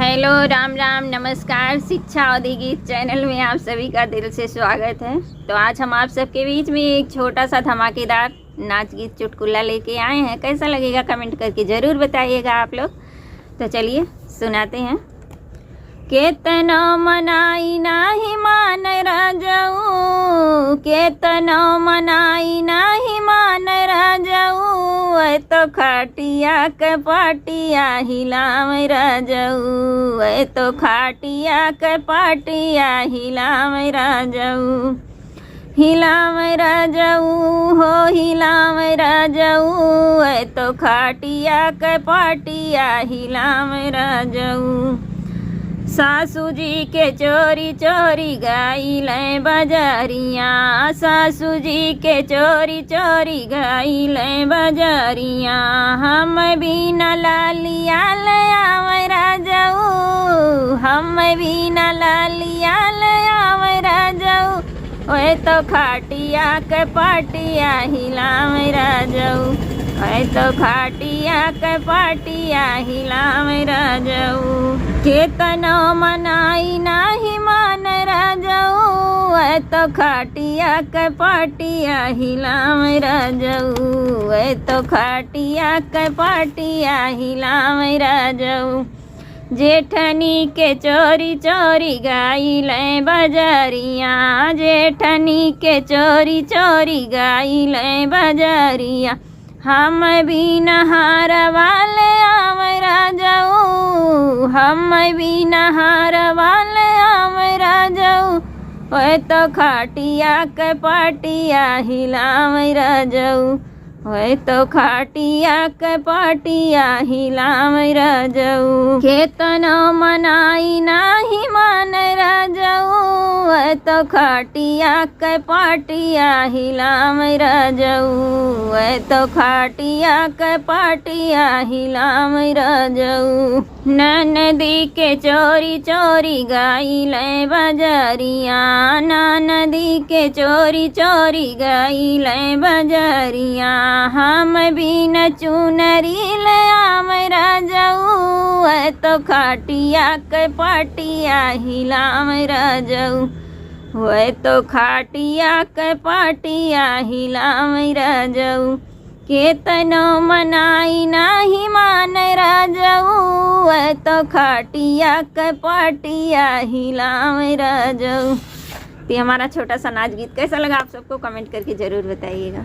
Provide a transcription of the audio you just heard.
Hello, Ram Ram, नमस्कार। शिक्षा अवधि गीत चैनल में आप सभी का दिल से स्वागत है। तो आज हम आप सबके बीच में एक छोटा सा धमाकेदार नाच गीत चुटकुला लेके आए हैं। कैसा लगेगा कमेंट करके ज़रूर बताइएगा आप लोग। तो चलिए सुनाते हैं। केतनो मनाई नाही मान राजाऊ, केतनो मनाई नाही मान राजाऊ, तो खाटिया के पाटिया हिलाम राजाऊ, तो खाटिया के पाटिया हिलाम राजाऊ, हिलाम राजाऊ हो हिलाम राजाऊ, तो खाटिया के पाटिया हिलाम राजाऊ। सासू जी के चोरी चोरी गाई ले बाजारियाँ, सासू जी के चोरी चोरी गाई ले बाजारियाँ, हम भी न लालिया ले आवे राजाऊ, हम भी न लालिया ले आवे राजाऊ, ओए तो खाटिया के पाटिया हिलाम राजाऊ, ओए तो खाटिया के पाटिया हिलाम राजाऊ। केतनो मनाई नाही मान राजाऊ, तो खाटिया के पाटिया हिलाम राजाऊ, तो खाटिया के पाटिया हिलाम राजाऊ। जेठनी के चोरी चोरी गाई ले बाजारियाँ, जेठनी के चोरी चोरी गाई ले बाजारियाँ, हम भी नहार वाले आम राजाऊ, हम भी नहार वाले आम राजाऊ, ओए तो खाटिया के पाटिया हिलाम राजाऊ, ओए तो खाटिया के पाटिया हिलाम राजाऊ। केतनो मनाई नाही मान राजाऊ, तो खाटिया के पाटिया हिलाम राजाऊ, तो खाटिया के पाटिया हिलाम राजाऊ। ननदी के चोरी चोरी गाई ले बाजारियाँ, ननदी के चोरी चोरी गाई ले बाजारियाँ, हम भी न चुनरी ले आम राजाऊ, तो खाटिया के पाटिया हिलाम राजाऊ, तो खाटिया के पाटिया हिलाम राजाऊ। केतनो मनाई नाही मान राजाऊ, तो खाटिया के पाटिया हिलाम राजाऊ। तो हमारा छोटा सा नाच गीत कैसा लगा आप सबको कमेंट करके ज़रूर बताइएगा।